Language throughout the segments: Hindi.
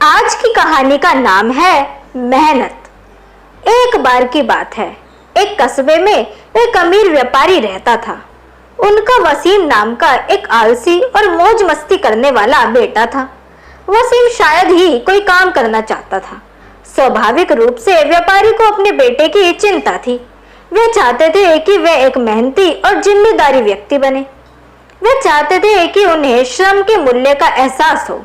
आज की कहानी का नाम है मेहनत। एक बार की बात है, एक कस्बे में एक अमीर व्यापारी रहता था। उनका वसीम नाम का एक आलसी और मौज मस्ती करने वाला बेटा था। वसीम शायद ही कोई काम करना चाहता था। स्वाभाविक रूप से व्यापारी को अपने बेटे की चिंता थी। वे चाहते थे कि वह एक मेहनती और जिम्मेदारी व्यक्ति बने। वे चाहते थे कि उन्हें श्रम के मूल्य का एहसास हो।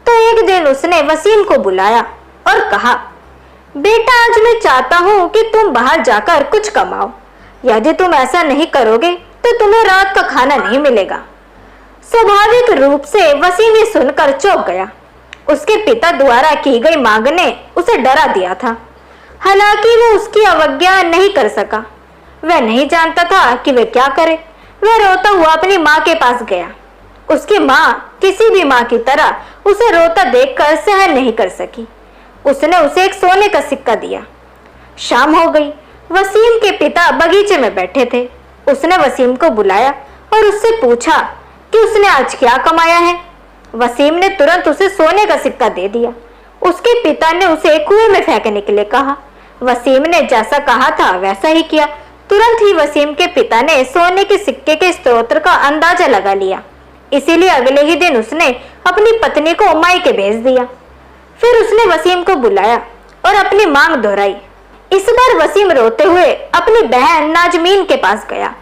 तो एक दिन उसने वसीम को बुलाया और कहा, बेटा, आज मैं चाहता हूँ कि तुम बाहर जाकर कुछ कमाओ। यदि तुम ऐसा नहीं करोगे तो तुम्हें रात का खाना नहीं मिलेगा। स्वाभाविक रूप से वसीम ये सुनकर चौंक गया। उसके पिता द्वारा की गई मांग ने उसे डरा दिया था। हालांकि वो उसकी अवज्ञा नहीं कर सका। वह नहीं जानता था कि वह क्या करे। वह रोता हुआ अपनी माँ के पास गया। उसकी माँ किसी भी माँ की तरह उसे रोता देखकर सहन नहीं कर सकी। उसने उसे एक सोने का सिक्का दिया। शाम हो गई। वसीम के पिता बगीचे में बैठे थे। उसने वसीम को बुलाया और उससे पूछा कि उसने आज क्या कमाया है। वसीम ने तुरंत उसे सोने का सिक्का दे दिया। उसके पिता ने उसे कुएं में फेंकने के लिए कहा। वसीम ने जैसा कहा था वैसा ही किया। तुरंत ही वसीम के पिता ने सोने के सिक्के के स्रोत का अंदाजा लगा लिया। इसीलिए अगले ही दिन उसने अपनी पत्नी को मायके भेज दिया। फिर उसने वसीम को बुलाया और अपनी मांग दोहराई। इस बार वसीम रोते हुए अपनी बहन नाजमीन के पास गया।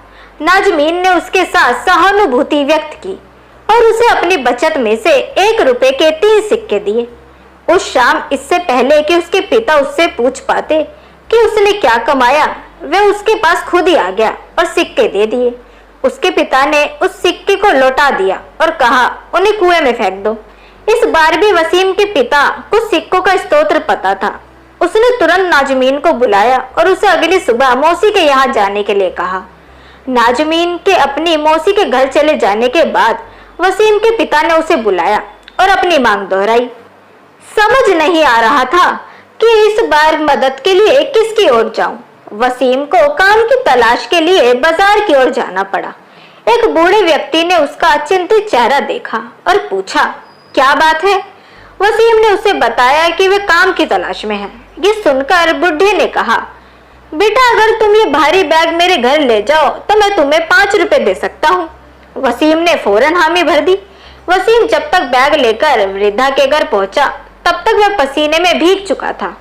नाजमीन ने उसके साथ सहानुभूति व्यक्त की और उसे अपनी बचत में से 1 रुपए के 3 सिक्के दिए। उस शाम, इससे पहले कि उसके पिता उससे पूछ पाते कि उसने क्या कमाया, वह उसके पास खुद ही आ गया और सिक्के दे दिए। उसके पिता ने उस सिक्के को लौटा दिया और कहा, उन्हें कुएं में फेंक दो। इस बार भी वसीम के पिता को सिक्कों का स्रोत पता था। उसने तुरंत नाजमीन को बुलाया और उसे अगली सुबह मौसी के यहाँ जाने के लिए कहा। नाजमीन के अपनी मौसी के घर चले जाने के बाद वसीम के पिता ने उसे बुलाया और अपनी मांग दोहराई। समझ नहीं आ रहा था कि इस बार मदद के लिए किसकी ओर जाऊं। वसीम को काम की तलाश के लिए बाजार की ओर जाना पड़ा। एक बूढ़े व्यक्ति ने उसका चिंतित चेहरा देखा और पूछा, क्या बात है? वसीम ने उसे बताया कि वे काम की तलाश में है। ये सुनकर बुढ़े ने कहा, बेटा, अगर तुम ये भारी बैग मेरे घर ले जाओ तो मैं तुम्हें 5 रुपए दे सकता हूँ। वसीम ने फौरन हामी भर दी। वसीम जब तक बैग लेकर वृद्धा के घर पहुंचा तब तक वह पसीने में भीग चुका था।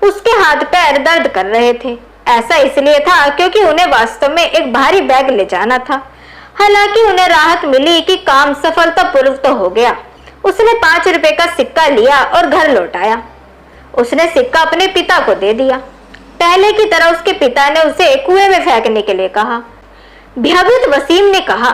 उसके हाथ पैर दर्द कर रहे थे। ऐसा इसलिए था क्योंकि उन्हें वास्तव में एक भारी बैग ले जाना था। हालांकि उन्हें राहत मिली कि काम सफलतापूर्वक तो हो गया। उसने 5 रुपए का सिक्का लिया और घर लौटाया। उसने सिक्का अपने पिता को दे दिया। पहले की तरह उसके पिता ने उसे कुएं में फेंकने के लिए कहा। भयभीत वसीम ने कहा,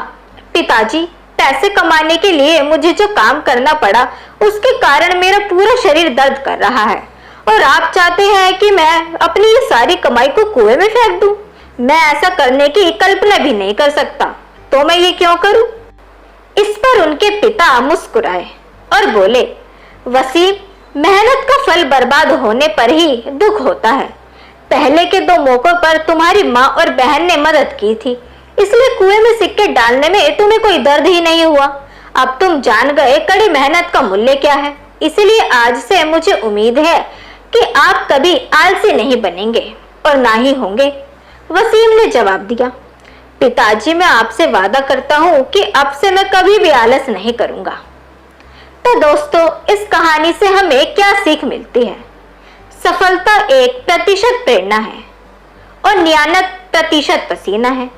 पिताजी, पैसे कमाने के लिए मुझे जो काम करना पड़ा उसके कारण मेरा पूरा शरीर दर्द कर रहा है और आप चाहते हैं कि मैं अपनी ये सारी कमाई को कुएं में फेंक दूं। मैं ऐसा करने की कल्पना भी नहीं कर सकता, तो मैं ये क्यों करूं? इस पर उनके पिता मुस्कुराए और बोले, वसीम, मेहनत का फल बर्बाद होने पर ही दुख होता है। पहले के 2 मौकों पर तुम्हारी माँ और बहन ने मदद की थी, इसलिए कुएं में सिक्के डालने में तुम्हें कोई दर्द ही नहीं हुआ। अब तुम जान गए कड़ी मेहनत का मूल्य क्या है। इसलिए आज से मुझे उम्मीद है कि आप कभी आलसी नहीं बनेंगे और ना ही होंगे। वसीम ने जवाब दिया, पिताजी, मैं आपसे वादा करता हूँ कि अब से मैं कभी भी आलस नहीं करूंगा। तो दोस्तों, इस कहानी से हमें क्या सीख मिलती है? सफलता 1% प्रेरणा है और 99% पसीना है।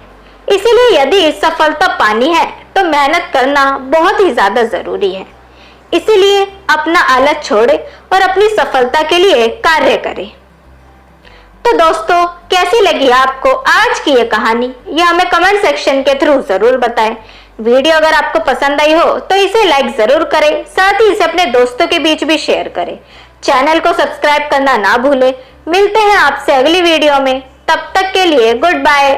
इसीलिए यदि सफलता पानी है तो मेहनत करना बहुत ही ज्यादा जरूरी है। इसीलिए अपना आलस छोड़े और अपनी सफलता के लिए कार्य करें। तो दोस्तों, कैसी लगी आपको आज की ये कहानी? ये हमें कमेंट सेक्शन के थ्रू जरूर बताएं। वीडियो अगर आपको पसंद आई हो तो इसे लाइक जरूर करें, साथ ही इसे अपने दोस्तों के बीच भी शेयर करें। चैनल को सब्सक्राइब करना ना भूलें। मिलते हैं आपसे अगली वीडियो में। तब तक के लिए गुड बाय।